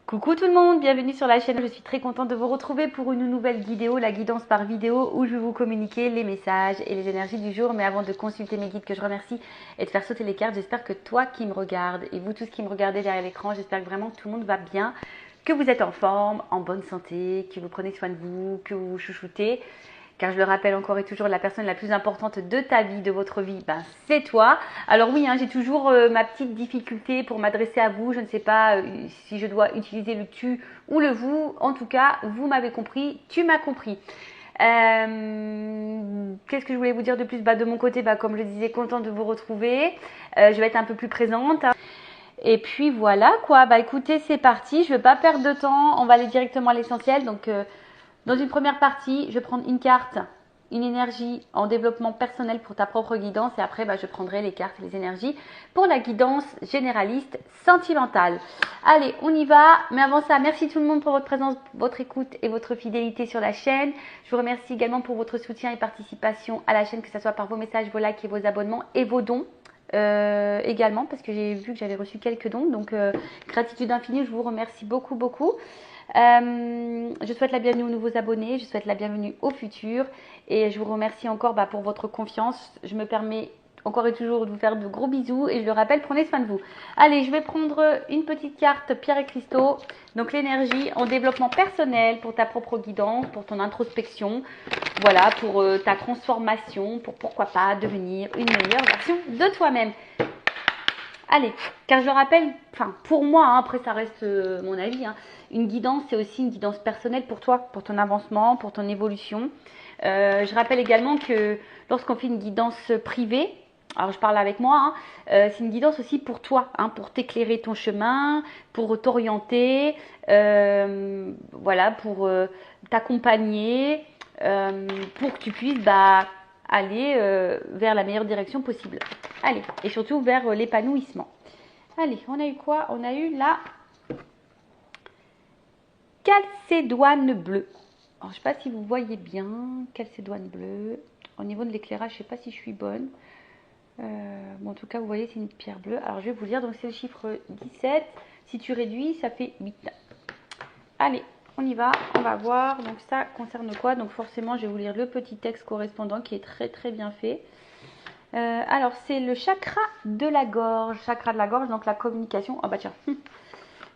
Coucou tout le monde, bienvenue sur la chaîne. Je suis très contente de vous retrouver pour une nouvelle vidéo, la guidance par vidéo, où je vais vous communiquer les messages et les énergies du jour. Mais avant de consulter mes guides que je remercie et de faire sauter les cartes, j'espère que toi qui me regardes et vous tous qui me regardez derrière l'écran, j'espère que vraiment tout le monde va bien, que vous êtes en forme, en bonne santé, que vous prenez soin de vous, que vous vous chouchoutez. Car je le rappelle encore et toujours, la personne la plus importante de ta vie, de votre vie, ben, c'est toi. Alors oui, j'ai toujours ma petite difficulté pour m'adresser à vous. Je ne sais pas si je dois utiliser le tu ou le vous. En tout cas, vous m'avez compris, tu m'as compris. Qu'est-ce que je voulais vous dire de plus? De mon côté, comme je le disais, contente de vous retrouver. Je vais être un peu plus présente. Et puis voilà quoi, écoutez, c'est parti. Je ne vais pas perdre de temps. On va aller directement à l'essentiel. Donc, dans une première partie, je vais prendre une carte, une énergie en développement personnel pour ta propre guidance. Et après, je prendrai les cartes et les énergies pour la guidance généraliste sentimentale. Allez, on y va. Mais avant ça, merci tout le monde pour votre présence, votre écoute et votre fidélité sur la chaîne. Je vous remercie également pour votre soutien et participation à la chaîne, que ce soit par vos messages, vos likes et vos abonnements et vos dons. Également, parce que j'ai vu que j'avais reçu quelques dons. Donc, gratitude infinie, je vous remercie beaucoup. Je souhaite la bienvenue aux nouveaux abonnés, je souhaite la bienvenue aux futurs et je vous remercie encore pour votre confiance. Je me permets encore et toujours de vous faire de gros bisous et je le rappelle, prenez soin de vous. Allez, je vais prendre une petite carte pierre et cristaux. Donc l'énergie en développement personnel pour ta propre guidance, pour ton introspection, voilà, pour ta transformation, pour pourquoi pas devenir une meilleure version de toi-même. Allez, car je le rappelle, pour moi, après ça reste mon avis, une guidance, c'est aussi une guidance personnelle pour toi, pour ton avancement, pour ton évolution. Je rappelle également que lorsqu'on fait une guidance privée, alors je parle avec moi, c'est une guidance aussi pour toi, pour t'éclairer ton chemin, pour t'orienter, voilà, pour t'accompagner, pour que tu puisses aller vers la meilleure direction possible. Allez, et surtout vers l'épanouissement. Allez, on a eu quoi? On a eu la calcédoine bleue. Alors, je ne sais pas si vous voyez bien, calcédoine bleue. Au niveau de l'éclairage, je ne sais pas si je suis bonne. En tout cas, vous voyez, c'est une pierre bleue. Alors, je vais vous lire. Donc, c'est le chiffre 17. Si tu réduis, ça fait 8. Allez, on y va. On va voir. Donc, ça concerne quoi? Donc, forcément, je vais vous lire le petit texte correspondant qui est très bien fait. Alors, c'est le chakra de la gorge. Chakra de la gorge, donc la communication. Oh, tiens,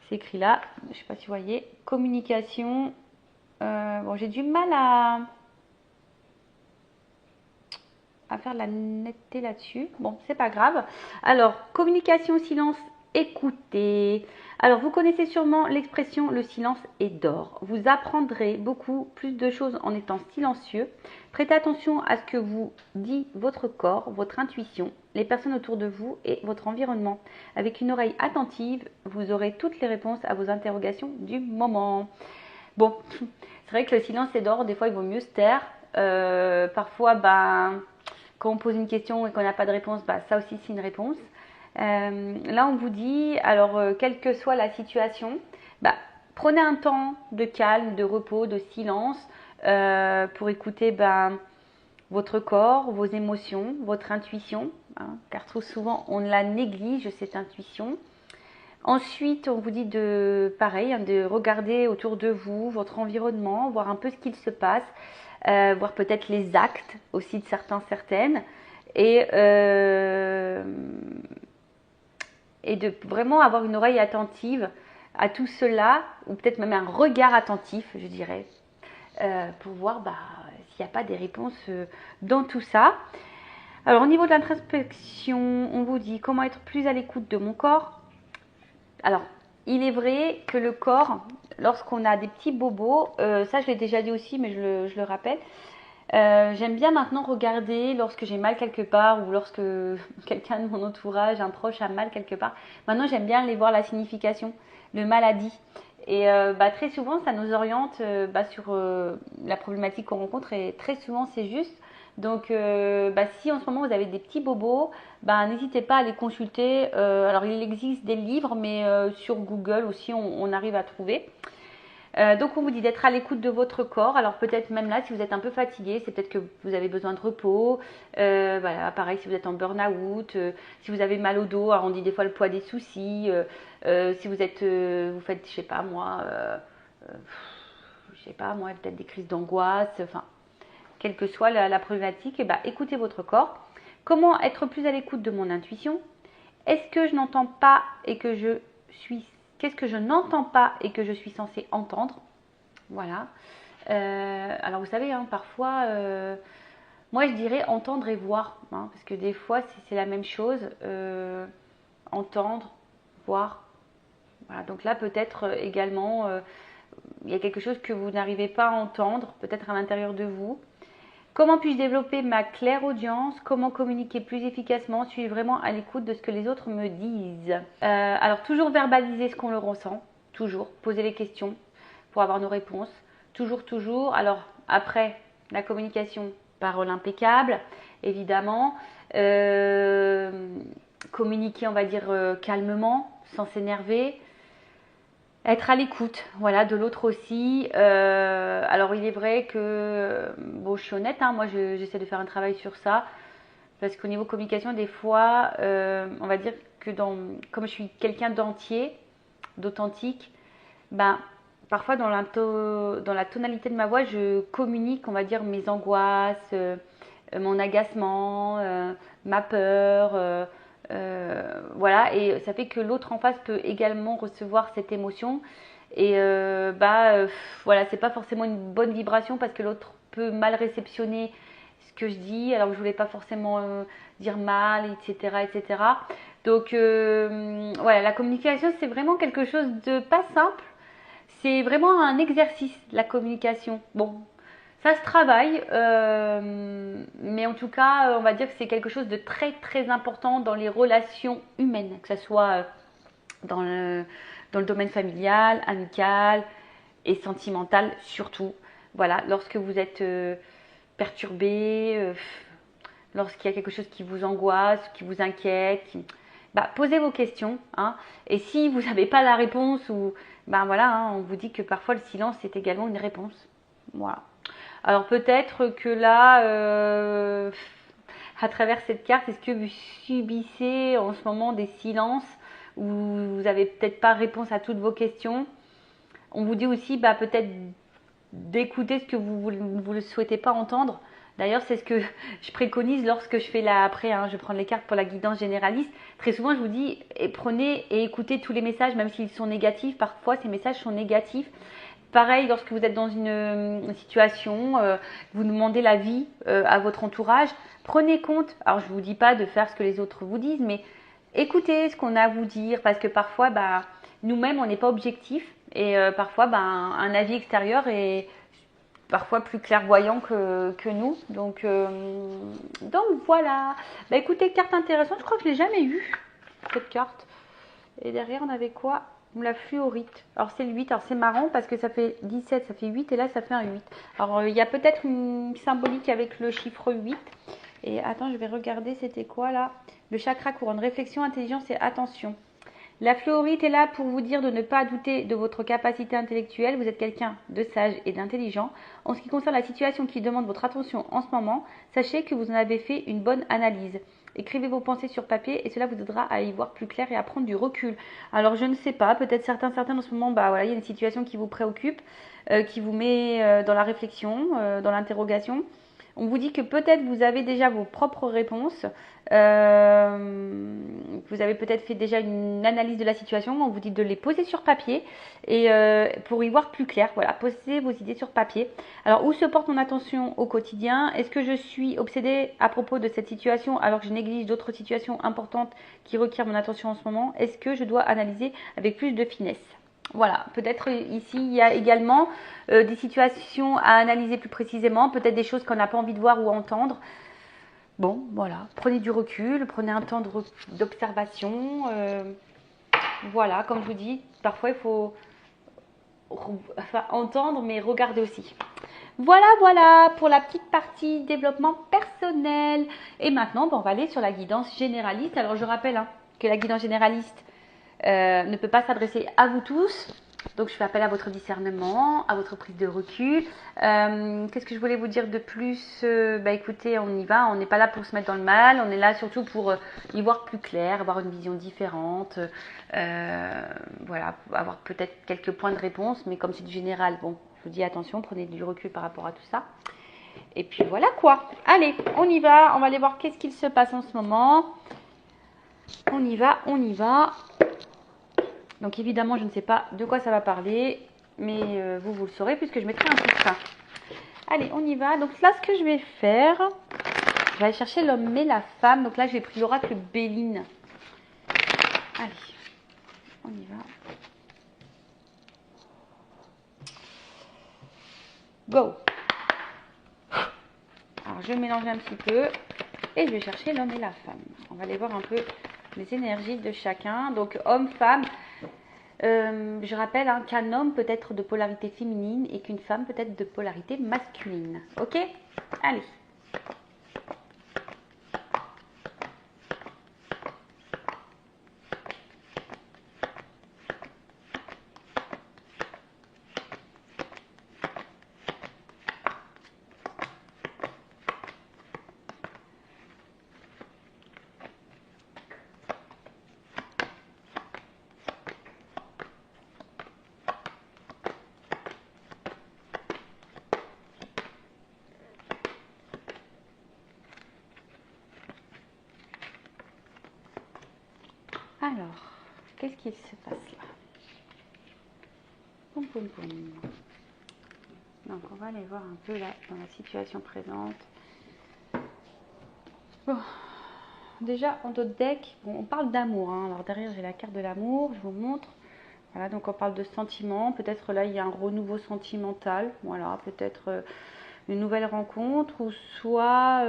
c'est écrit là. Je ne sais pas si vous voyez. Communication. Bon, j'ai du mal à faire la netteté là-dessus. Bon, c'est pas grave. Alors, communication, silence, écoutez. Alors, vous connaissez sûrement l'expression « le silence est d'or ». Vous apprendrez beaucoup plus de choses en étant silencieux. Prêtez attention à ce que vous dit votre corps, votre intuition, les personnes autour de vous et votre environnement. Avec une oreille attentive, vous aurez toutes les réponses à vos interrogations du moment. Bon, c'est vrai que le silence est d'or. Des fois, il vaut mieux se taire. Parfois, quand on pose une question et qu'on n'a pas de réponse, ça aussi c'est une réponse. Là on vous dit, alors quelle que soit la situation, prenez un temps de calme, de repos, de silence pour écouter votre corps, vos émotions, votre intuition, car trop souvent on la néglige cette intuition. Ensuite, on vous dit de regarder autour de vous, votre environnement, voir un peu ce qu'il se passe, voir peut-être les actes aussi de certaines, et de vraiment avoir une oreille attentive à tout cela, ou peut-être même un regard attentif, je dirais, pour voir s'il n'y a pas des réponses dans tout ça. Alors, au niveau de l'introspection, on vous dit comment être plus à l'écoute de mon corps. Alors, il est vrai que le corps, lorsqu'on a des petits bobos, ça je l'ai déjà dit aussi, mais je le rappelle, j'aime bien maintenant regarder lorsque j'ai mal quelque part ou lorsque quelqu'un de mon entourage, un proche a mal quelque part. Maintenant, j'aime bien aller voir la signification, le maladie. Et très souvent, ça nous oriente sur la problématique qu'on rencontre et très souvent, c'est juste. Donc, si en ce moment vous avez des petits bobos, n'hésitez pas à les consulter. Alors, il existe des livres, mais sur Google aussi, on arrive à trouver. Donc on vous dit d'être à l'écoute de votre corps. Alors peut-être même là, si vous êtes un peu fatigué, c'est peut-être que vous avez besoin de repos. Voilà, pareil si vous êtes en burn-out, si vous avez mal au dos, alors on dit des fois le poids des soucis. Si vous êtes, vous faites, je sais pas moi, peut-être des crises d'angoisse. Enfin, quelle que soit la problématique, et écoutez votre corps. Comment être plus à l'écoute de mon intuition? Est-ce que je n'entends pas et que je suis... Qu'est-ce que je n'entends pas et que je suis censée entendre? Voilà. Alors vous savez, hein, parfois, moi je dirais entendre et voir, hein, parce que des fois c'est la même chose. Entendre, voir. Voilà. Donc là peut-être également, il y a quelque chose que vous n'arrivez pas à entendre, peut-être à l'intérieur de vous. Comment puis-je développer ma clairaudience? Comment communiquer plus efficacement? Suis-je vraiment à l'écoute de ce que les autres me disent? Alors, toujours verbaliser ce qu'on le ressent. Toujours. Poser les questions pour avoir nos réponses. Toujours, toujours. Alors, après, la communication, parole impeccable, évidemment. Communiquer, on va dire, calmement, sans s'énerver. Être à l'écoute, voilà, de l'autre aussi. Alors il est vrai que, bon, je suis honnête, hein, moi j'essaie de faire un travail sur ça, parce qu'au niveau communication, des fois, on va dire que comme je suis quelqu'un d'entier, d'authentique, parfois dans la tonalité de ma voix, je communique, on va dire, mes angoisses, mon agacement, ma peur. Voilà, et ça fait que l'autre en face peut également recevoir cette émotion. Et voilà, c'est pas forcément une bonne vibration parce que l'autre peut mal réceptionner ce que je dis, alors que je voulais pas forcément dire mal, etc., etc. Donc voilà, la communication c'est vraiment quelque chose de pas simple. C'est vraiment un exercice, la communication. Bon, ça se travaille, mais en tout cas, on va dire que c'est quelque chose de très très important dans les relations humaines, que ce soit dans le domaine familial, amical et sentimental surtout. Voilà, lorsque vous êtes perturbé, lorsqu'il y a quelque chose qui vous angoisse, qui vous inquiète, posez vos questions. Hein, et si vous n'avez pas la réponse, ou voilà, hein, on vous dit que parfois le silence est également une réponse. Voilà. Alors peut-être que là, à travers cette carte, est-ce que vous subissez en ce moment des silences où vous n'avez peut-être pas réponse à toutes vos questions? On vous dit aussi peut-être d'écouter ce que vous ne souhaitez pas entendre. D'ailleurs, c'est ce que je préconise lorsque je fais après, hein, je prends les cartes pour la guidance généraliste. Très souvent, je vous dis, prenez et écoutez tous les messages, même s'ils sont négatifs. Parfois, ces messages sont négatifs. Pareil, lorsque vous êtes dans une situation, vous demandez l'avis à votre entourage, prenez compte. Alors, je ne vous dis pas de faire ce que les autres vous disent, mais écoutez ce qu'on a à vous dire, parce que parfois, nous-mêmes, on n'est pas objectif, et parfois, un avis extérieur est parfois plus clairvoyant que nous. Donc voilà. Écoutez, carte intéressante, je crois que je ne l'ai jamais eue, cette carte. Et derrière, on avait quoi? La fluorite. Alors c'est le 8, alors c'est marrant parce que ça fait 17, ça fait 8 et là ça fait un 8. Alors il y a peut-être une symbolique avec le chiffre 8. Et attends, je vais regarder c'était quoi là. Le chakra couronne, réflexion, intelligence et attention. La fluorite est là pour vous dire de ne pas douter de votre capacité intellectuelle. Vous êtes quelqu'un de sage et d'intelligent. En ce qui concerne la situation qui demande votre attention en ce moment, sachez que vous en avez fait une bonne analyse. Écrivez vos pensées sur papier et cela vous aidera à y voir plus clair et à prendre du recul. Alors je ne sais pas, peut-être certains en ce moment, voilà, il y a une situation qui vous préoccupe, qui vous met dans la réflexion, dans l'interrogation. On vous dit que peut-être vous avez déjà vos propres réponses. Vous avez peut-être fait déjà une analyse de la situation. On vous dit de les poser sur papier et pour y voir plus clair. Voilà, posez vos idées sur papier. Alors, où se porte mon attention au quotidien? Est-ce que je suis obsédée à propos de cette situation alors que je néglige d'autres situations importantes qui requièrent mon attention en ce moment? Est-ce que je dois analyser avec plus de finesse? Voilà, peut-être ici il y a également des situations à analyser plus précisément, peut-être des choses qu'on n'a pas envie de voir ou entendre. Bon, voilà, prenez du recul, prenez un temps d'observation. Voilà, comme je vous dis, parfois il faut entendre mais regarder aussi. Voilà pour la petite partie développement personnel. Et maintenant, on va aller sur la guidance généraliste. Alors je rappelle que la guidance généraliste ne peut pas s'adresser à vous tous. Donc je fais appel à votre discernement, à votre prise de recul. Qu'est-ce que je voulais vous dire de plus? Écoutez, on y va, on n'est pas là pour se mettre dans le mal, on est là surtout pour y voir plus clair, avoir une vision différente, voilà, avoir peut-être quelques points de réponse, mais comme c'est du général, bon, je vous dis attention, prenez du recul par rapport à tout ça. Et puis voilà quoi. Allez, on y va, on va aller voir qu'est-ce qu'il se passe en ce moment. On y va, on y va. Donc évidemment, je ne sais pas de quoi ça va parler, mais vous le saurez puisque je mettrai un titre. Allez, on y va. Donc là, ce que je vais faire, je vais aller chercher l'homme et la femme. Donc là, j'ai pris l'oracle Béline. Allez, on y va. Go. Alors, je vais mélanger un petit peu et je vais chercher l'homme et la femme. On va aller voir un peu les énergies de chacun. Donc, homme, femme. Je rappelle qu'un homme peut être de polarité féminine et qu'une femme peut être de polarité masculine. Ok? Allez. Alors, qu'est-ce qu'il se passe là? Poum, poum, poum. Donc, on va aller voir un peu là dans la situation présente. Bon, déjà en d'autres decks, bon, on parle d'amour. Alors derrière, j'ai la carte de l'amour, je vous montre. Voilà, donc on parle de sentiments. Peut-être là, il y a un renouveau sentimental. Voilà, peut-être une nouvelle rencontre ou soit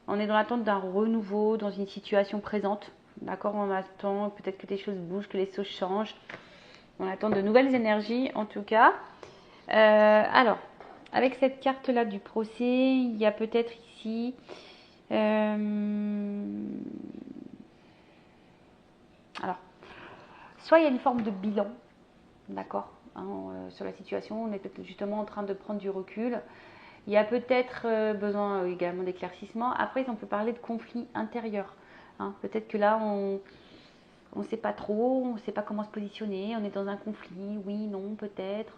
on est dans l'attente d'un renouveau dans une situation présente. D'accord, on attend peut-être que les choses bougent, que les choses changent. On attend de nouvelles énergies en tout cas. Alors, avec cette carte-là du procès, il y a peut-être ici... alors, soit il y a une forme de bilan, d'accord, sur la situation. On est peut-être justement en train de prendre du recul. Il y a peut-être besoin également d'éclaircissement. Après, on peut parler de conflit intérieur. Peut-être que là, on ne sait pas trop, on ne sait pas comment se positionner, on est dans un conflit, oui, non, peut-être,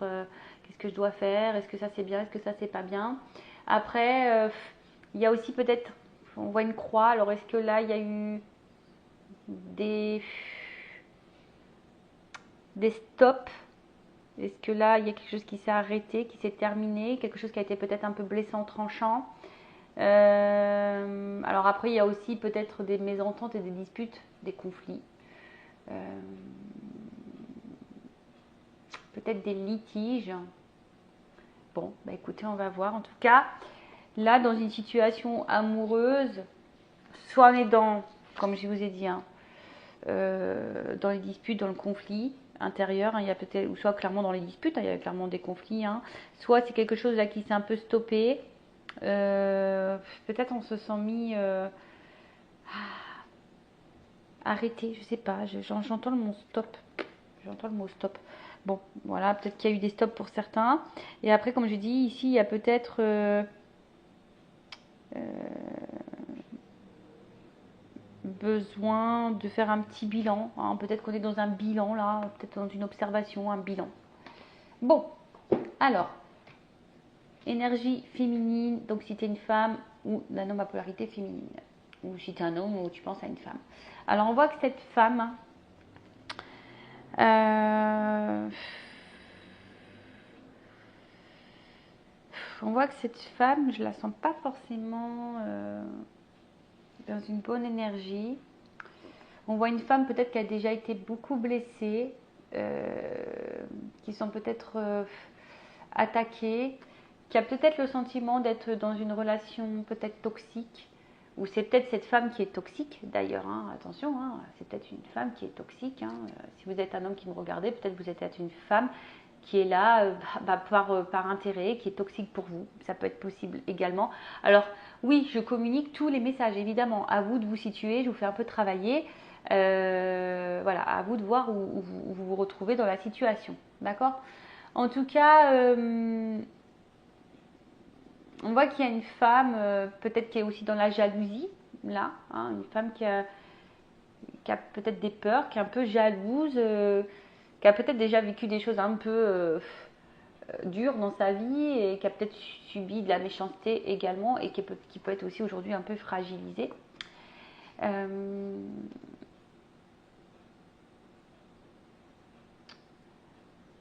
qu'est-ce que je dois faire, est-ce que ça c'est bien, est-ce que ça c'est pas bien. Après, il y a aussi peut-être, on voit une croix, alors est-ce que là il y a eu des stops? Est-ce que là il y a quelque chose qui s'est arrêté, qui s'est terminé, quelque chose qui a été peut-être un peu blessant, tranchant? Alors après, il y a aussi peut-être des mésententes et des disputes, des conflits. Peut-être des litiges. Bon, écoutez, on va voir. En tout cas, là, dans une situation amoureuse, soit on est dans, comme je vous ai dit, dans les disputes, dans le conflit intérieur, il y a peut-être, ou soit clairement dans les disputes, il y a clairement des conflits, soit c'est quelque chose là qui s'est un peu stoppé. Peut-être on se sent mis arrêté, je sais pas, j'entends le mot stop. J'entends le mot stop. Bon, voilà, peut-être qu'il y a eu des stops pour certains. Et après, comme je dis, ici, il y a peut-être besoin de faire un petit bilan. Peut-être qu'on est dans un bilan, là, peut-être dans une observation, un bilan. Bon, alors, énergie féminine, donc si tu es une femme ou d'un homme à polarité féminine. Ou si tu es un homme ou tu penses à une femme. Alors, on voit que cette femme... on voit que cette femme, je la sens pas forcément dans une bonne énergie. On voit une femme peut-être qui a déjà été beaucoup blessée, qui sont peut-être attaquées, qui a peut-être le sentiment d'être dans une relation peut-être toxique, ou c'est peut-être cette femme qui est toxique d'ailleurs, attention, c'est peut-être une femme qui est toxique. Si vous êtes un homme qui me regardez, peut-être vous êtes une femme qui est là par intérêt, qui est toxique pour vous. Ça peut être possible également. Alors oui, je communique tous les messages, évidemment. À vous de vous situer, je vous fais un peu travailler. Voilà, à vous de voir où vous vous retrouvez dans la situation. D'accord? En tout cas, on voit qu'il y a une femme, peut-être qui est aussi dans la jalousie, là, hein, une femme qui a peut-être des peurs, qui est un peu jalouse, qui a peut-être déjà vécu des choses un peu dures dans sa vie et qui a peut-être subi de la méchanceté également et qui peut être aussi aujourd'hui un peu fragilisée.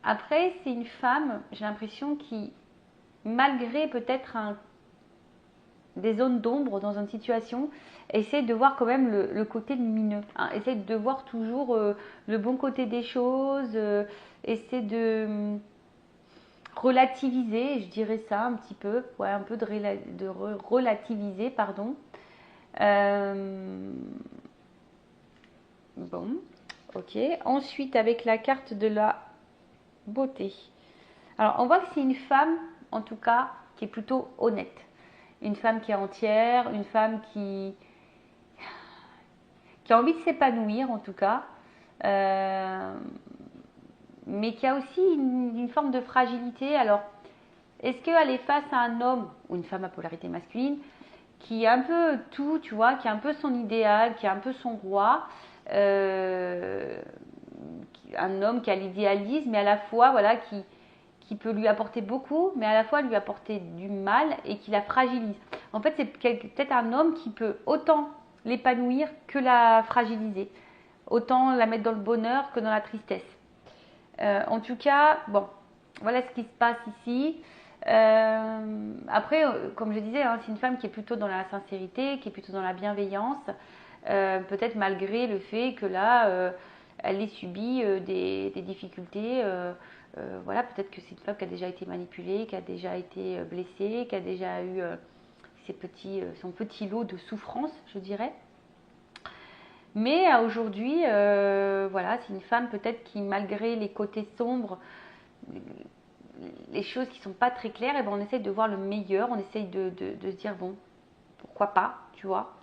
Après, c'est une femme, j'ai l'impression, qui, malgré peut-être des zones d'ombre dans une situation, essaie de voir quand même le côté lumineux, hein, essaie de voir toujours le bon côté des choses, essaie de relativiser, je dirais ça un petit peu, ouais, un peu de relativiser, pardon. Bon, ok. Ensuite, avec la carte de la beauté. Alors, on voit que c'est une femme, en tout cas, qui est plutôt honnête. Une femme qui est entière, une femme qui a envie de s'épanouir, en tout cas, mais qui a aussi une forme de fragilité. Alors, est-ce qu'elle est face à un homme ou une femme à polarité masculine qui a un peu tout, tu vois, qui a un peu son idéal, qui a un peu son roi, un homme qui a l'idéalisme, mais à la fois, voilà, qui peut lui apporter beaucoup, mais à la fois lui apporter du mal et qui la fragilise. En fait, c'est peut-être un homme qui peut autant l'épanouir que la fragiliser, autant la mettre dans le bonheur que dans la tristesse. En tout cas, bon, voilà ce qui se passe ici. Après, comme je disais, hein, c'est une femme qui est plutôt dans la sincérité, qui est plutôt dans la bienveillance, peut-être malgré le fait que là, elle ait subi des difficultés. Voilà, peut-être que c'est une femme qui a déjà été manipulée, qui a déjà été blessée, qui a déjà eu son petit lot de souffrance, je dirais. Mais aujourd'hui, voilà, c'est une femme peut-être qui, malgré les côtés sombres, les choses qui sont pas très claires, et ben on essaye de voir le meilleur, on essaye de se dire bon, pourquoi pas, tu vois.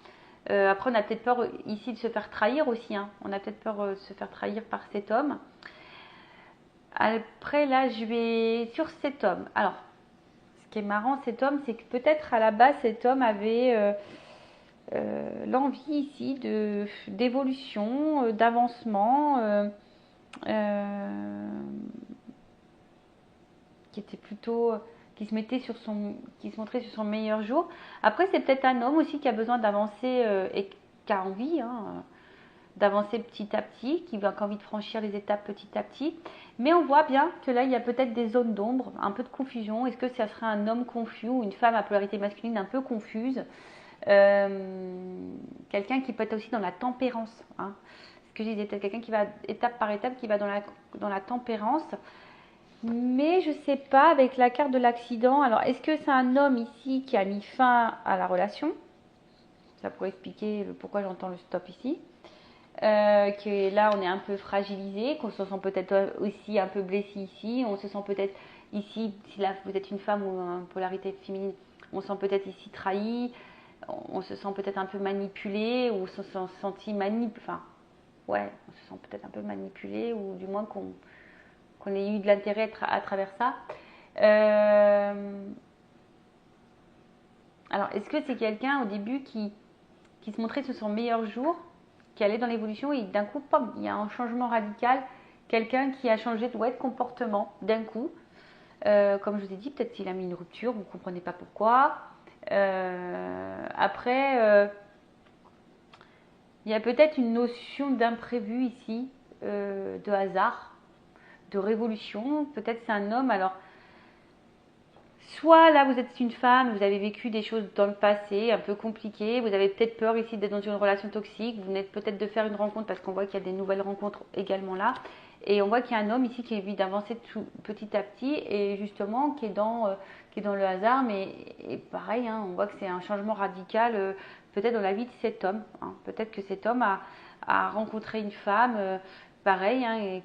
Après, on a peut-être peur ici de se faire trahir aussi, hein. On a peut-être peur de se faire trahir par cet homme. Après, là, je vais sur cet homme. Alors, ce qui est marrant, cet homme, c'est que peut-être à la base, cet homme avait l'envie ici d'évolution, d'avancement, qui était plutôt qui se montrait sur son meilleur jour. Après, c'est peut-être un homme aussi qui a besoin d'avancer et qui a envie, hein, d'avancer petit à petit, qui a envie de franchir les étapes petit à petit. Mais on voit bien que là, il y a peut-être des zones d'ombre, un peu de confusion. Est-ce que ça serait un homme confus ou une femme à polarité masculine un peu confuse? Quelqu'un qui peut être aussi dans la tempérance, hein. Ce que je disais, peut-être quelqu'un qui va étape par étape, qui va dans la tempérance. Mais je sais pas, avec la carte de l'accident, alors est-ce que c'est un homme ici qui a mis fin à la relation? Ça pourrait expliquer pourquoi j'entends le stop ici. Que là on est un peu fragilisé, qu'on se sent peut-être aussi un peu blessé ici, on se sent peut-être ici, si là vous êtes une femme ou une polarité féminine, on se sent peut-être ici trahi, on se sent peut-être un peu manipulé, ou on se sent senti enfin ouais, on se sent peut-être un peu manipulé, ou du moins qu'on ait eu de l'intérêt à travers ça. Alors, est-ce que c'est quelqu'un au début qui se montrait sur son meilleur jour, qui allait dans l'évolution et d'un coup, pom, il y a un changement radical, quelqu'un qui a changé de comportement d'un coup. Comme je vous ai dit, peut-être qu'il a mis une rupture, vous ne comprenez pas pourquoi. Après, il y a peut-être une notion d'imprévu ici, de hasard, de révolution. Peut-être c'est un homme, alors soit là vous êtes une femme, vous avez vécu des choses dans le passé un peu compliquées, vous avez peut-être peur ici d'être dans une relation toxique, vous venez peut-être de faire une rencontre parce qu'on voit qu'il y a des nouvelles rencontres également là, et on voit qu'il y a un homme ici qui a envie d'avancer petit à petit et justement qui est dans le hasard, mais et pareil, hein, on voit que c'est un changement radical peut-être dans la vie de cet homme, hein. Peut-être que cet homme a rencontré une femme, pareil, hein, et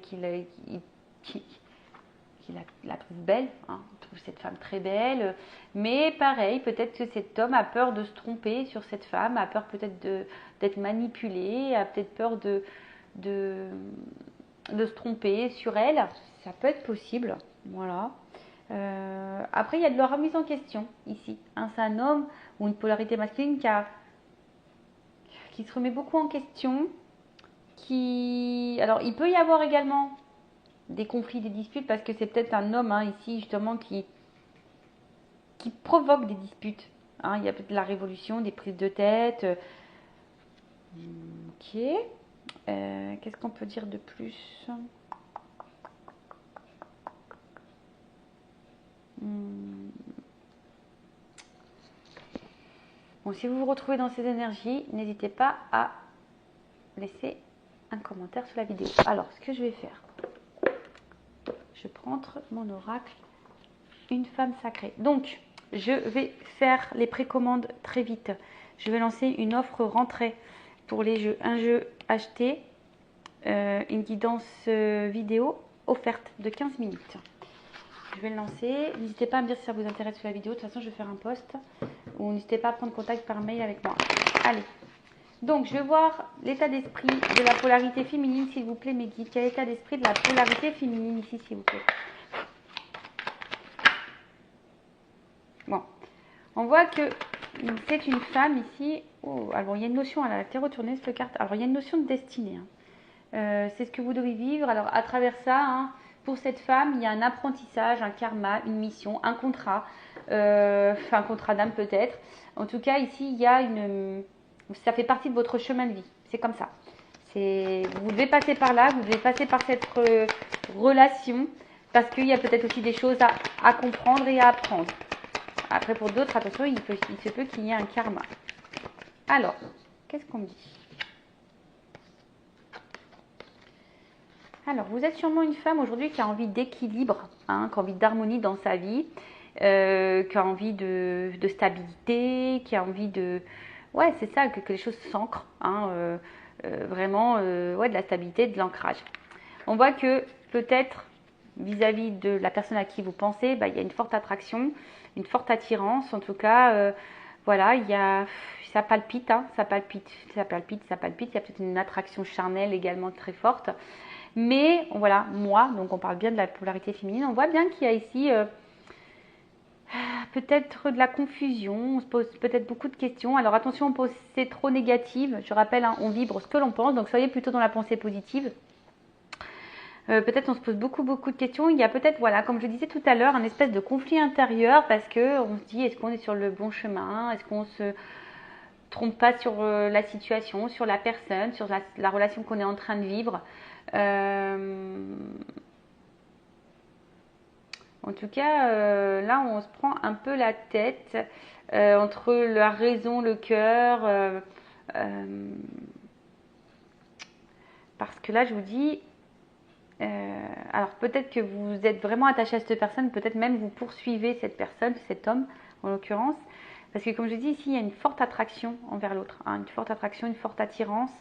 qui la trouve belle, hein, il trouve cette femme très belle, mais pareil, peut-être que cet homme a peur de se tromper sur cette femme, a peur peut-être d'être manipulé, a peut-être peur de se tromper sur elle, ça peut être possible, voilà. Après, il y a de la remise en question ici, hein, c'est un homme ou une polarité masculine qui se remet beaucoup en question, alors il peut y avoir également des conflits, des disputes, parce que c'est peut-être un homme hein, ici justement qui provoque des disputes. Hein. Il y a peut-être de la révolution, des prises de tête. Ok. Qu'est-ce qu'on peut dire de plus? Bon, si vous vous retrouvez dans ces énergies, n'hésitez pas à laisser un commentaire sous la vidéo. Alors, ce que je vais faire, je prends mon oracle, une femme sacrée. Donc, je vais faire les précommandes très vite. Je vais lancer une offre rentrée pour les jeux. Un jeu acheté, une guidance vidéo offerte de 15 minutes. Je vais le lancer. N'hésitez pas à me dire si ça vous intéresse sur la vidéo. De toute façon, je vais faire un post. Ou n'hésitez pas à prendre contact par mail avec moi. Allez. Donc, je vais voir l'état d'esprit de la polarité féminine, s'il vous plaît, mes guides. Quel est l'état d'esprit de la polarité féminine ici, s'il vous plaît? Bon. On voit que c'est une femme ici. Oh, alors, il y a une notion, elle a été retournée cette carte. Alors, il y a une notion de destinée. Hein. C'est ce que vous devez vivre. Alors, à travers ça, hein, pour cette femme, il y a un apprentissage, un karma, une mission, un contrat. Un contrat d'âme peut-être. En tout cas, ici, il y a ça fait partie de votre chemin de vie. C'est comme ça. Vous devez passer par là, vous devez passer par cette relation, parce qu'il y a peut-être aussi des choses à comprendre et à apprendre. Après, pour d'autres, attention, il se peut qu'il y ait un karma. Alors, qu'est-ce qu'on me dit? Alors, vous êtes sûrement une femme aujourd'hui qui a envie d'équilibre, hein, qui a envie d'harmonie dans sa vie, qui a envie de stabilité, qui a envie de... Ouais, c'est ça, que les choses s'ancrent, hein, vraiment, ouais, de la stabilité, de l'ancrage. On voit que peut-être, vis-à-vis de la personne à qui vous pensez, bah, il y a une forte attraction, une forte attirance, en tout cas, voilà, ça palpite, hein, ça palpite, ça palpite, ça palpite, il y a peut-être une attraction charnelle également très forte. Mais voilà, moi, donc on parle bien de la polarité féminine, on voit bien qu'il y a ici peut-être de la confusion, on se pose peut-être beaucoup de questions. Alors attention, c'est trop négative, je rappelle, hein, on vibre ce que l'on pense, donc soyez plutôt dans la pensée positive. Peut-être on se pose beaucoup de questions. Il y a peut-être, voilà, comme je disais tout à l'heure, un espèce de conflit intérieur parce que on se dit, est-ce qu'on est sur le bon chemin? Est-ce qu'on se trompe pas sur la situation, sur la personne, sur la relation qu'on est en train de vivre? En tout cas, là, on se prend un peu la tête entre la raison, le cœur. Parce que là, je vous dis, alors peut-être que vous êtes vraiment attaché à cette personne, peut-être même vous poursuivez cette personne, cet homme en l'occurrence. Parce que comme je dis ici, il y a une forte attraction envers l'autre, hein, une forte attraction, une forte attirance.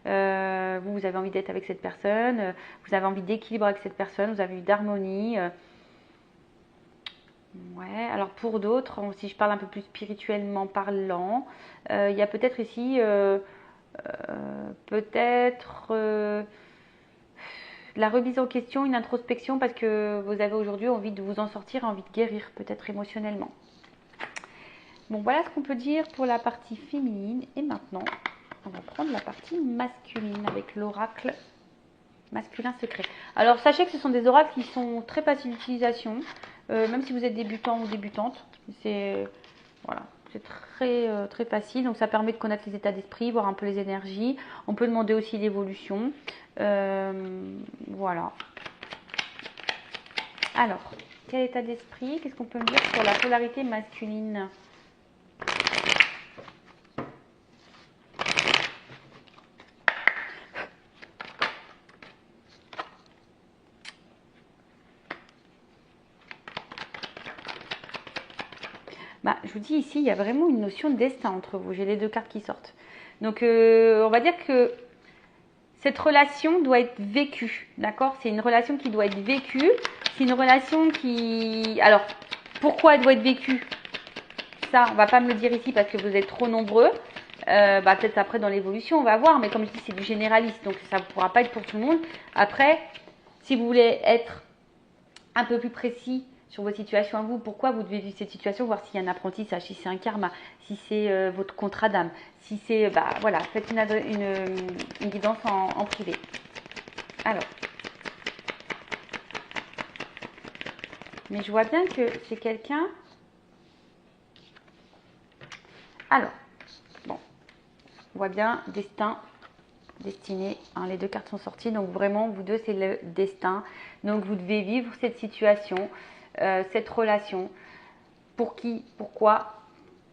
Vous avez envie d'être avec cette personne, vous avez envie d'équilibre avec cette personne, vous avez envie d'harmonie. Ouais, alors pour d'autres, si je parle un peu plus spirituellement parlant, il y a peut-être ici, la remise en question, une introspection parce que vous avez aujourd'hui envie de vous en sortir, envie de guérir peut-être émotionnellement. Bon, voilà ce qu'on peut dire pour la partie féminine. Et maintenant, on va prendre la partie masculine avec l'oracle masculin secret. Alors, sachez que ce sont des oracles qui sont très faciles d'utilisation, même si vous êtes débutant ou débutante. C'est voilà, c'est très facile. Donc, ça permet de connaître les états d'esprit, voir un peu les énergies. On peut demander aussi l'évolution. Voilà. Alors, quel état d'esprit? Qu'est-ce qu'on peut me dire sur la polarité masculine? Bah, je vous dis ici, il y a vraiment une notion de destin entre vous. J'ai les deux cartes qui sortent. Donc, on va dire que cette relation doit être vécue, d'accord? C'est une relation qui doit être vécue. C'est une relation qui... Alors, pourquoi elle doit être vécue? Ça, on va pas me le dire ici parce que vous êtes trop nombreux. Peut-être après dans l'évolution, on va voir. Mais comme je dis, c'est du généraliste, donc ça ne pourra pas être pour tout le monde. Après, si vous voulez être un peu plus précis sur vos situations à vous, pourquoi vous devez vivre cette situation, voir s'il y a un apprentissage, si c'est un karma, si c'est votre contrat d'âme, si c'est... voilà, faites une guidance en privé. Alors. Mais je vois bien que c'est quelqu'un... Alors, bon, on voit bien destin, destiné, hein, les deux cartes sont sorties, donc vraiment, vous deux, c'est le destin. Donc, vous devez vivre cette situation, cette relation. Pour qui, pourquoi?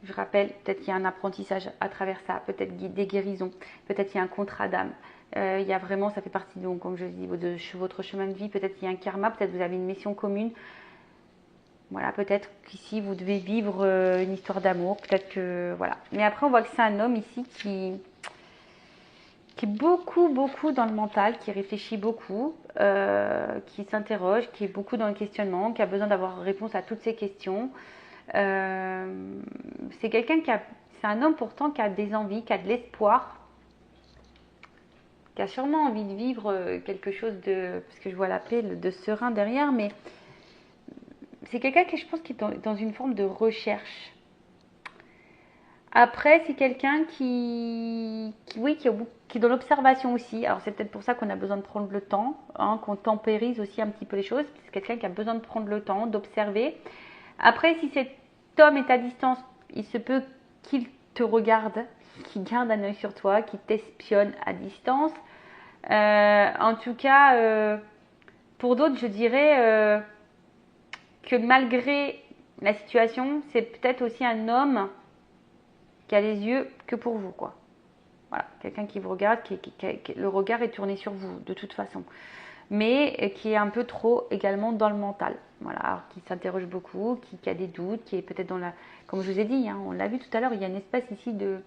Je rappelle, peut-être qu'il y a un apprentissage à travers ça, peut-être des guérisons, peut-être qu'il y a un contrat d'âme. Il y a vraiment, ça fait partie, donc, comme je dis, de votre chemin de vie. Peut-être qu'il y a un karma, peut-être que vous avez une mission commune. Voilà, peut-être qu'ici, vous devez vivre une histoire d'amour. Peut-être que, voilà. Mais après, on voit que c'est un homme ici qui est beaucoup dans le mental, qui réfléchit beaucoup, qui s'interroge, qui est beaucoup dans le questionnement, qui a besoin d'avoir réponse à toutes ces questions. C'est quelqu'un c'est un homme pourtant qui a des envies, qui a de l'espoir, qui a sûrement envie de vivre quelque chose parce que je vois la paix, de serein derrière, mais c'est quelqu'un qui, je pense, qui est dans une forme de recherche. Après, c'est quelqu'un qui est dans l'observation aussi. Alors, c'est peut-être pour ça qu'on a besoin de prendre le temps, hein, qu'on tempérise aussi un petit peu les choses. C'est quelqu'un qui a besoin de prendre le temps, d'observer. Après, si cet homme est à distance, il se peut qu'il te regarde, qu'il garde un œil sur toi, qu'il t'espionne à distance. En tout cas, pour d'autres, je dirais que malgré la situation, c'est peut-être aussi un homme qui a les yeux que pour vous, quoi. Voilà, quelqu'un qui vous regarde, le regard est tourné sur vous, de toute façon. Mais qui est un peu trop également dans le mental. Voilà, alors qui s'interroge beaucoup, qui a des doutes, qui est peut-être dans la... Comme je vous ai dit, hein, on l'a vu tout à l'heure, il y a une espèce ici de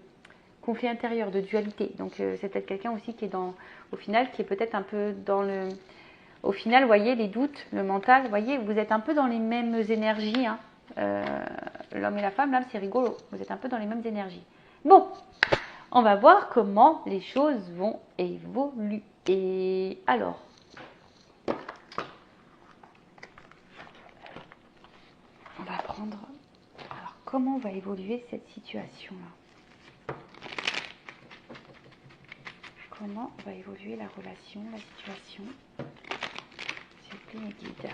conflit intérieur, de dualité. Donc c'est peut-être quelqu'un aussi qui est au final, qui est peut-être un peu dans le... Au final, vous voyez, les doutes, le mental, vous voyez, vous êtes un peu dans les mêmes énergies, hein. L'homme et la femme, là, c'est rigolo. Vous êtes un peu dans les mêmes énergies. Bon, on va voir comment les choses vont évoluer. Alors, on va prendre... Alors, comment va évoluer cette situation-là? Comment va évoluer la relation, la situation? S'il vous plaît, mes guides.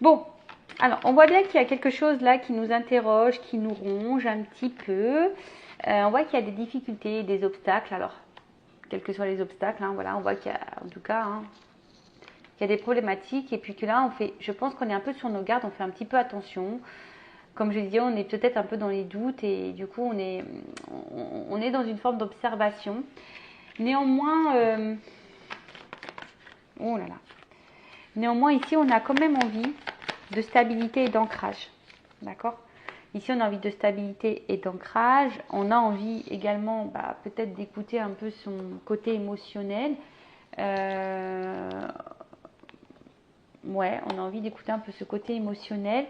Bon, alors on voit bien qu'il y a quelque chose là qui nous interroge, qui nous ronge un petit peu. On voit qu'il y a des difficultés, des obstacles. Alors, quels que soient les obstacles, hein, voilà, on voit qu'il y a, en tout cas, hein, qu'il y a des problématiques. Et puis que là, je pense qu'on est un peu sur nos gardes, on fait un petit peu attention. Comme je disais, on est peut-être un peu dans les doutes et du coup, on est dans une forme d'observation. Néanmoins, oh là là. Néanmoins, ici, on a quand même envie de stabilité et d'ancrage. D'accord? Ici, on a envie de stabilité et d'ancrage. On a envie également, peut-être d'écouter un peu son côté émotionnel. Ouais, on a envie d'écouter un peu ce côté émotionnel.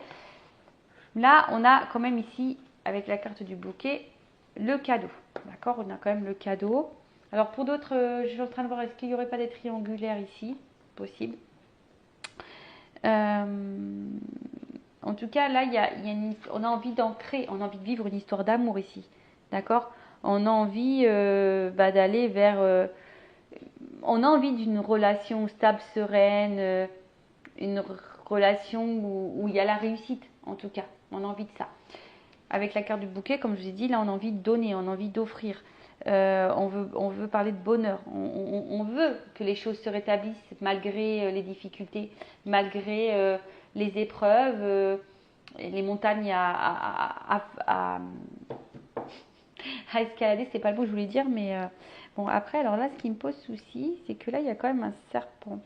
Là, on a quand même ici, avec la carte du bouquet, le cadeau. D'accord? On a quand même le cadeau. Alors, pour d'autres, je suis en train de voir, est-ce qu'il n'y aurait pas des triangulaires ici? Possible. En tout cas, là, on a envie d'ancrer, on a envie de vivre une histoire d'amour ici. D'accord? On a envie d'aller vers... on a envie d'une relation stable, sereine, une relation où il y a la réussite, en tout cas. On a envie de ça. Avec la carte du bouquet, comme je vous ai dit, là, on a envie de donner, on a envie d'offrir. On veut parler de bonheur. On veut que les choses se rétablissent malgré les difficultés, malgré les épreuves, les montagnes À escalader, c'est pas le mot que je voulais dire, mais bon, après, alors là, ce qui me pose souci, c'est que là, il y a quand même un serpent.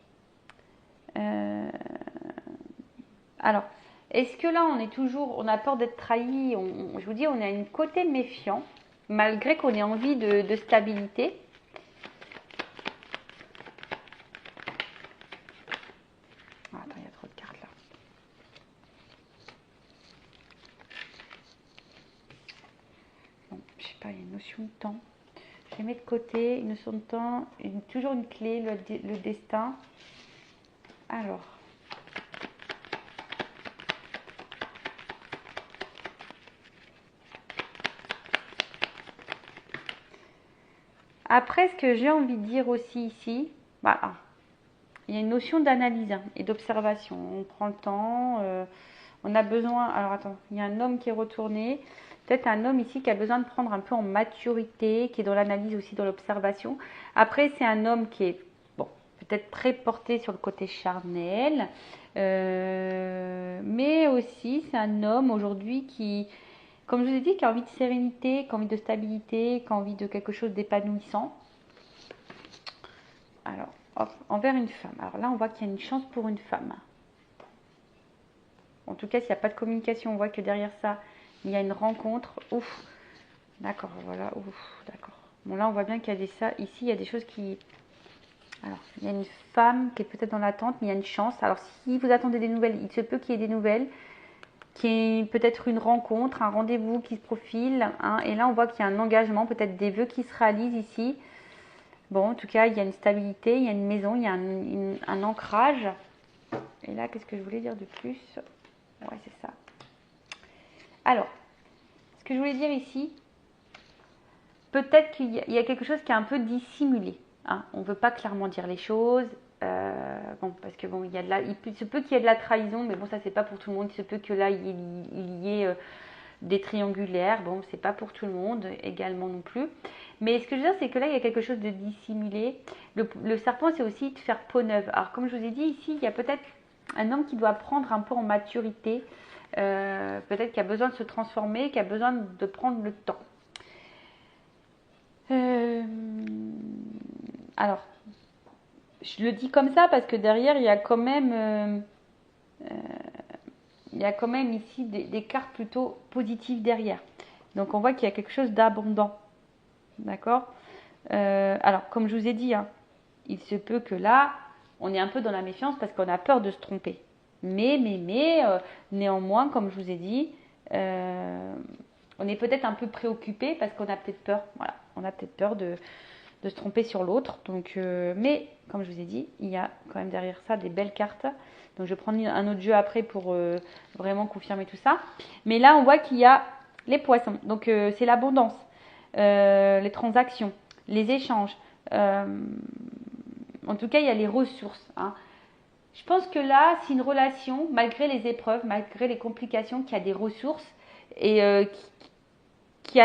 Alors, est-ce que là, on a peur d'être trahi? Je vous dis, on a un côté méfiant, malgré qu'on ait envie de stabilité. Ah, attends, il y a trop de cartes là. Bon, je sais pas, il y a une notion de temps. Je les mets de côté, une notion de temps, toujours une clé, le destin. Alors. Après, ce que j'ai envie de dire aussi ici, voilà, il y a une notion d'analyse et d'observation. On prend le temps, on a besoin. Alors attends, il y a un homme qui est retourné. Peut-être un homme ici qui a besoin de prendre un peu en maturité, qui est dans l'analyse aussi, dans l'observation. Après, c'est un homme qui est, bon, peut-être très porté sur le côté charnel. Mais aussi, c'est un homme aujourd'hui qui, comme je vous ai dit, qui a envie de sérénité, qui a envie de stabilité, qui a envie de quelque chose d'épanouissant. Alors, hop, envers une femme. Alors là, on voit qu'il y a une chance pour une femme. En tout cas, s'il n'y a pas de communication, on voit que derrière ça, il y a une rencontre. Ouf, d'accord, voilà, ouf, d'accord. Bon, là, on voit bien qu'il y a ça. Ici, il y a des choses qui... Alors, il y a une femme qui est peut-être dans l'attente, mais il y a une chance. Alors, si vous attendez des nouvelles, il se peut qu'il y ait des nouvelles, qu'il y ait peut-être une rencontre, un rendez-vous qui se profile. Hein, et là, on voit qu'il y a un engagement, peut-être des vœux qui se réalisent ici. Bon, en tout cas, il y a une stabilité, il y a une maison, il y a un ancrage. Et là, qu'est-ce que je voulais dire de plus? Ouais, c'est ça. Alors, ce que je voulais dire ici, peut-être qu'il y a quelque chose qui est un peu dissimulé. Hein. On ne veut pas clairement dire les choses. Bon, parce que bon, il se peut qu'il y ait de la trahison, mais bon, ça, c'est pas pour tout le monde. Il se peut que là, il y ait des triangulaires. Bon, c'est pas pour tout le monde également non plus. Mais ce que je veux dire, c'est que là, il y a quelque chose de dissimulé. Le serpent, c'est aussi de faire peau neuve. Alors, comme je vous ai dit, ici, il y a peut-être un homme qui doit prendre un peu en maturité. Peut-être qui a besoin de se transformer, qui a besoin de prendre le temps. Alors, je le dis comme ça parce que derrière, il y a quand même ici des cartes plutôt positives derrière. Donc, on voit qu'il y a quelque chose d'abondant. D'accord? Alors, comme je vous ai dit, hein, il se peut que là, on est un peu dans la méfiance parce qu'on a peur de se tromper. Mais néanmoins, comme je vous ai dit, on est peut-être un peu préoccupé parce qu'on a peut-être peur. Voilà, on a peut-être peur de se tromper sur l'autre. Donc, mais comme je vous ai dit, il y a quand même derrière ça des belles cartes. Donc, je vais prendre un autre jeu après pour vraiment confirmer tout ça. Mais là, on voit qu'il y a les poissons. Donc, c'est l'abondance, les transactions, les échanges. En tout cas, il y a les ressources. Hein. Je pense que là, c'est une relation, malgré les épreuves, malgré les complications, qui a des ressources et qui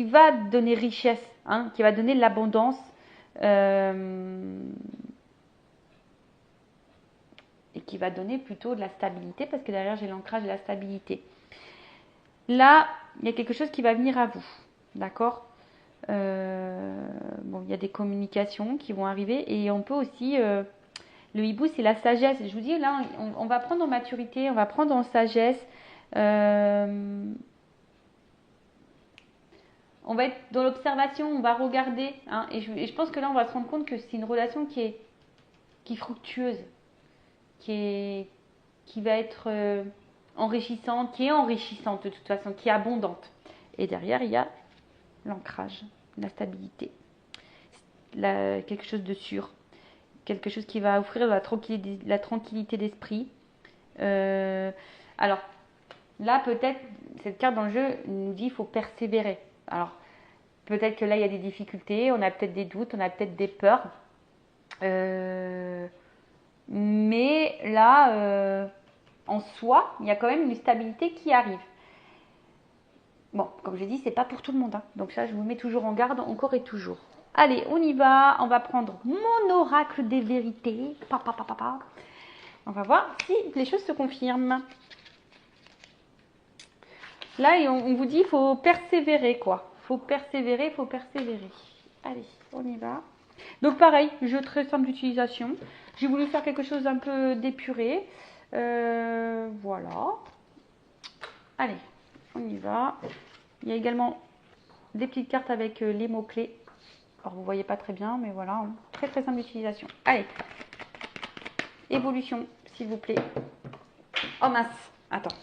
va donner richesse, hein, qui va donner de l'abondance. Et qui va donner plutôt de la stabilité, parce que derrière, j'ai l'ancrage et la stabilité. Là, il y a quelque chose qui va venir à vous. D'accord? Bon, il y a des communications qui vont arriver et on peut aussi... le hibou, c'est la sagesse. Je vous dis, là, on va prendre en maturité, on va prendre en sagesse. On va être dans l'observation, on va regarder. Hein, et je pense que là, on va se rendre compte que c'est une relation qui est fructueuse, qui va être enrichissante, qui est enrichissante de toute façon, qui est abondante. Et derrière, il y a l'ancrage, la stabilité, quelque chose de sûr. Quelque chose qui va offrir la tranquillité d'esprit. Alors, là, peut-être, cette carte dans le jeu nous dit qu'il faut persévérer. Alors, peut-être que là, il y a des difficultés, on a peut-être des doutes, on a peut-être des peurs. Mais là, en soi, il y a quand même une stabilité qui arrive. Bon, comme je l'ai dit, c'est pas pour tout le monde. Hein. Donc ça, je vous mets toujours en garde, encore et toujours. Allez, on y va. On va prendre mon oracle des vérités. On va voir si les choses se confirment. Là, on vous dit qu'il faut persévérer, quoi. faut persévérer, faut persévérer. Allez, on y va. Donc pareil, jeu très simple d'utilisation. J'ai voulu faire quelque chose d'un peu d'épuré. Voilà. Allez, on y va. Il y a également des petites cartes avec les mots-clés. Alors vous ne voyez pas très bien, mais voilà, hein. Très très simple d'utilisation. Allez, évolution, s'il vous plaît. Oh mince, attends.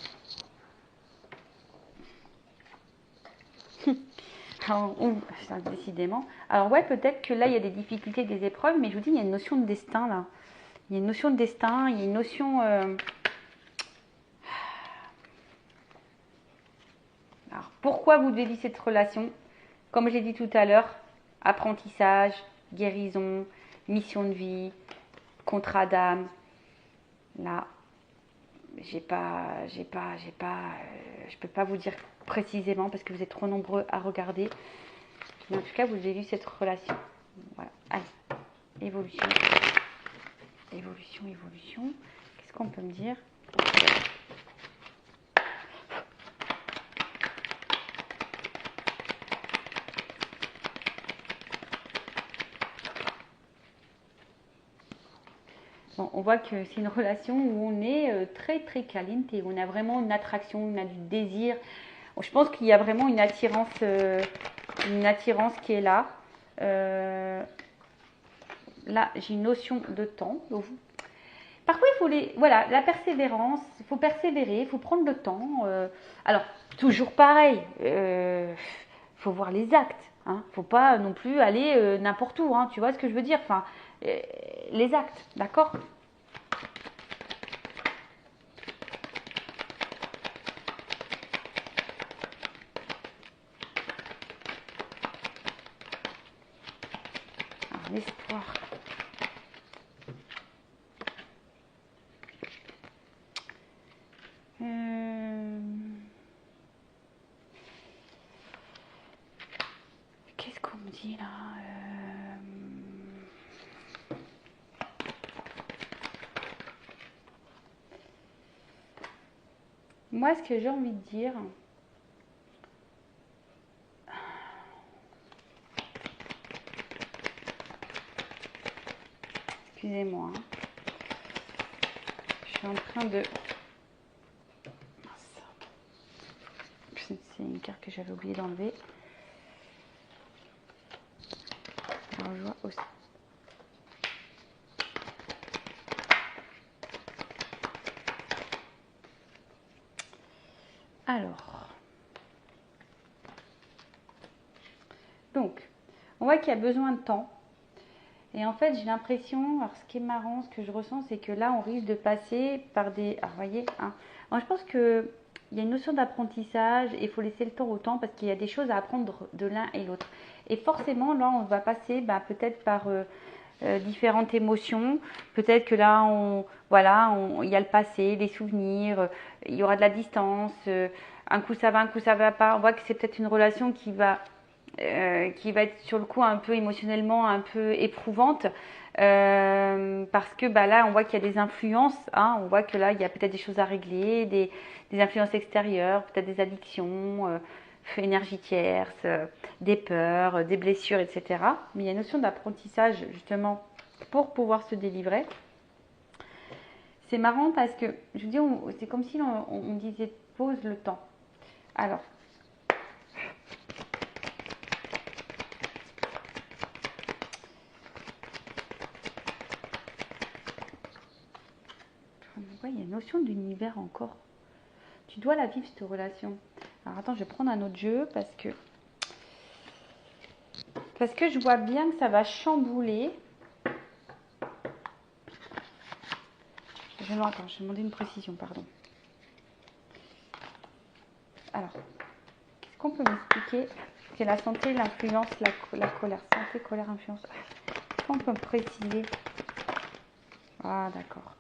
Alors, décidément. Alors ouais, peut-être que là, il y a des difficultés, des épreuves, mais je vous dis, il y a une notion de destin là. Il y a une notion de destin, il y a une notion... Alors, pourquoi vous devez vivre cette relation? Comme j'ai dit tout à l'heure, apprentissage, guérison, mission de vie, contrat d'âme. Là, je peux pas vous dire précisément parce que vous êtes trop nombreux à regarder. Mais en tout cas, vous avez vu cette relation. Voilà. Allez, évolution. Évolution, évolution. Qu'est-ce qu'on peut me dire? Bon, on voit que c'est une relation où on est très très caliente et on a vraiment une attraction, on a du désir. Je pense qu'il y a vraiment une attirance qui est là. Là, j'ai une notion de temps. Parfois, il faut voilà, la persévérance, il faut persévérer, il faut prendre le temps. Alors, toujours pareil, faut voir les actes. Hein. Faut pas non plus aller n'importe où. Hein, tu vois ce que je veux dire? Enfin, les actes, d'accord? Alors, l'espoir. Qu'est-ce qu'on me dit là? Moi, ce que j'ai envie de dire, excusez-moi, hein. Je suis en train de... C'est une carte que j'avais oublié d'enlever. Alors, je vois aussi. Alors, donc, on voit qu'il y a besoin de temps. Et en fait, j'ai l'impression, alors ce qui est marrant, ce que je ressens, c'est que là, on risque de passer par des... Alors, vous voyez, hein. Alors, je pense qu'il y a une notion d'apprentissage et il faut laisser le temps au temps parce qu'il y a des choses à apprendre de l'un et l'autre. Et forcément, là, on va passer peut-être par différentes émotions. Peut-être que là, il y a le passé, les souvenirs, il y aura de la distance. Un coup, ça va, un coup, ça va pas. On voit que c'est peut-être une relation qui va être sur le coup un peu émotionnellement un peu éprouvante parce que là on voit qu'il y a des influences, hein, on voit que là il y a peut-être des choses à régler, des influences extérieures, peut-être des addictions, énergie tierce, des peurs, des blessures, etc. Mais il y a une notion d'apprentissage justement pour pouvoir se délivrer. C'est marrant parce que je vous dis, c'est comme si on disait pose le temps. Alors, il y a une notion d'univers encore. Tu dois la vivre, cette relation. Alors attends, je vais prendre un autre jeu parce que je vois bien que ça va chambouler. Attends, je vais demander une précision, pardon. Alors, qu'est-ce qu'on peut m'expliquer? C'est la santé, l'influence, la colère. Santé, colère, influence. Qu'est-ce qu'on peut me préciser? Ah, d'accord.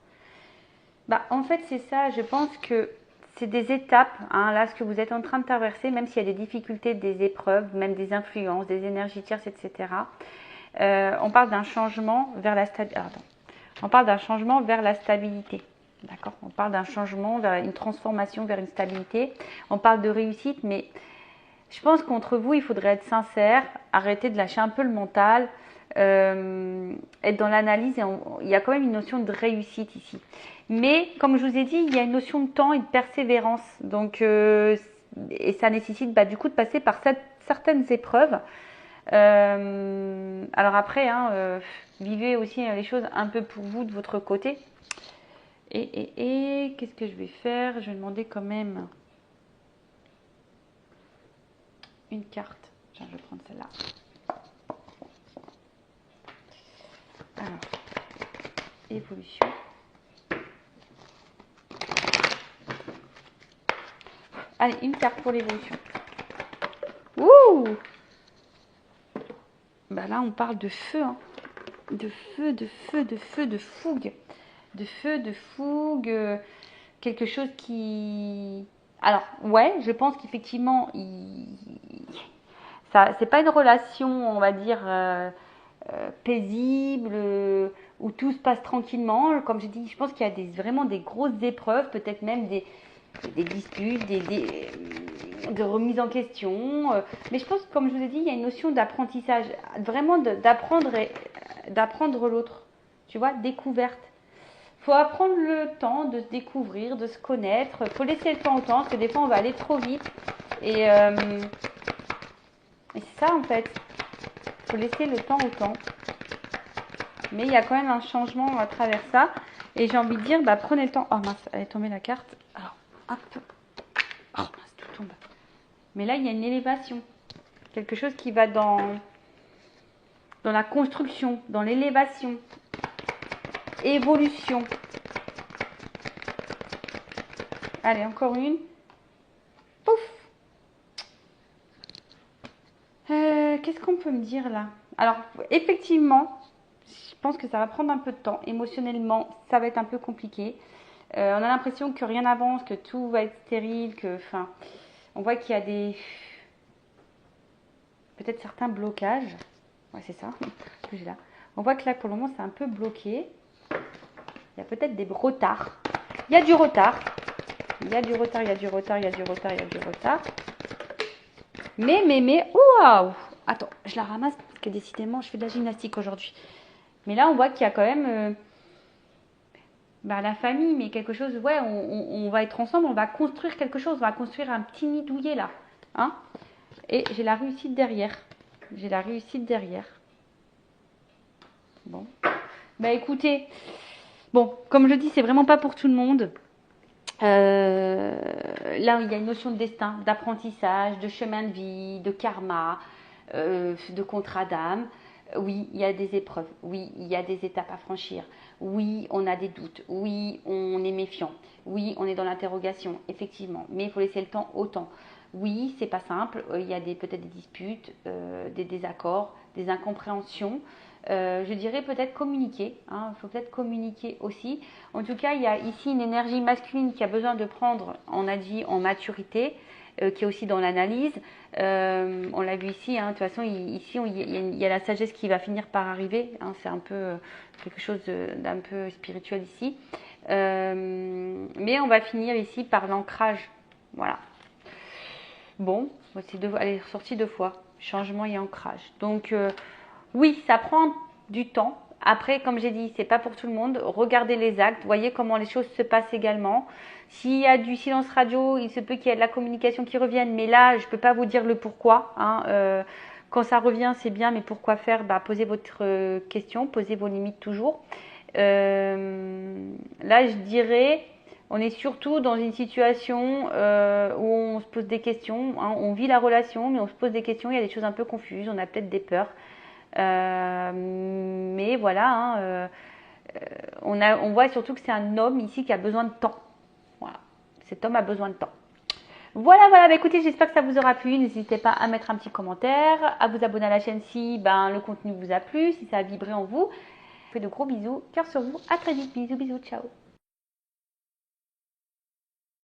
En fait, c'est ça. Je pense que c'est des étapes, hein, là, ce que vous êtes en train de traverser, même s'il y a des difficultés, des épreuves, même des influences, des énergies tierces, etc. On parle d'un changement vers la stabilité. On parle d'un changement vers la stabilité. D'accord? On parle d'un changement vers une transformation vers une stabilité. On parle de réussite, mais Je pense qu'entre vous, il faudrait être sincère, arrêter de lâcher un peu le mental, être dans l'analyse. Il y a quand même une notion de réussite ici. Mais comme je vous ai dit, il y a une notion de temps et de persévérance. Donc, et ça nécessite du coup de passer par certaines épreuves. Alors après, vivez aussi les choses un peu pour vous de votre côté. Et qu'est-ce que je vais faire? Je vais demander quand même une carte. Tiens, je vais prendre celle-là. Alors, évolution. Allez, une carte pour l'évolution. Ouh! Bah là, on parle de feu, hein. De feu, de feu, de feu, de fougue. De feu, de fougue. Quelque chose qui... Alors, ouais, je pense qu'effectivement, ça, c'est pas une relation, on va dire, paisible, où tout se passe tranquillement. Comme je dis, je pense qu'il y a vraiment des grosses épreuves, peut-être même des disputes, de remise en question. Mais je pense que, comme je vous ai dit, il y a une notion d'apprentissage, vraiment d'apprendre l'autre. Tu vois, découverte. Il faut apprendre le temps de se découvrir, de se connaître. Il faut laisser le temps au temps, parce que des fois, on va aller trop vite. Et c'est ça, en fait. Il faut laisser le temps au temps. Mais il y a quand même un changement à travers ça. Et j'ai envie de dire, prenez le temps. Oh mince, elle est tombée la carte. Alors, hop. Oh mince, tout tombe. Mais là, il y a une élévation. Quelque chose qui va dans la construction, dans l'élévation. Évolution. Allez, encore une. Pouf. Qu'est-ce qu'on peut me dire là? Alors, effectivement, je pense que ça va prendre un peu de temps. Émotionnellement, ça va être un peu compliqué. On a l'impression que rien n'avance, que tout va être stérile, on voit qu'il y a peut-être certains blocages. Ouais, c'est ça. Que j'ai là. On voit que là, pour le moment, c'est un peu bloqué. Il y a peut-être des retards. Il y a du retard. Il y a du retard, il y a du retard, il y a du retard, il y a du retard. Mais, waouh! Attends, je la ramasse parce que décidément, je fais de la gymnastique aujourd'hui. Mais là, on voit qu'il y a quand même la famille, mais quelque chose, ouais, on va être ensemble, on va construire quelque chose, on va construire un petit nid douillet là. Hein? Et j'ai la réussite derrière. J'ai la réussite derrière. Bon. Écoutez, bon, comme je dis, c'est vraiment pas pour tout le monde. Là, il y a une notion de destin, d'apprentissage, de chemin de vie, de karma, de contrat d'âme. Oui, il y a des épreuves. Oui, il y a des étapes à franchir. Oui, on a des doutes. Oui, on est méfiant. Oui, on est dans l'interrogation, effectivement. Mais il faut laisser le temps au temps. Oui, c'est pas simple. Il y a peut-être des disputes, des désaccords, des incompréhensions. Je dirais peut-être communiquer. Il faut peut-être communiquer aussi. En tout cas, il y a ici une énergie masculine qui a besoin de prendre, on a dit, en maturité, qui est aussi dans l'analyse. On l'a vu ici. De toute façon, ici, il y a la sagesse qui va finir par arriver. C'est un peu quelque chose d'un peu spirituel ici. Mais on va finir ici par l'ancrage. Voilà. Bon, elle est ressortie 2 fois. Changement et ancrage. Donc, oui, ça prend du temps. Après, comme j'ai dit, c'est pas pour tout le monde. Regardez les actes, voyez comment les choses se passent également. S'il y a du silence radio, il se peut qu'il y ait de la communication qui revienne. Mais là, je peux pas vous dire le pourquoi. Quand ça revient, c'est bien, mais pourquoi faire? Posez votre question, posez vos limites toujours. Là, je dirais, on est surtout dans une situation où on se pose des questions. On vit la relation, mais on se pose des questions. Il y a des choses un peu confuses. On a peut-être des peurs. Mais voilà, on voit surtout que c'est un homme ici qui a besoin de temps. Voilà, cet homme a besoin de temps. Voilà, écoutez, j'espère que ça vous aura plu. N'hésitez pas à mettre un petit commentaire, à vous abonner à la chaîne si le contenu vous a plu, si ça a vibré en vous. Je vous fais de gros bisous, cœur sur vous, à très vite, bisous, ciao.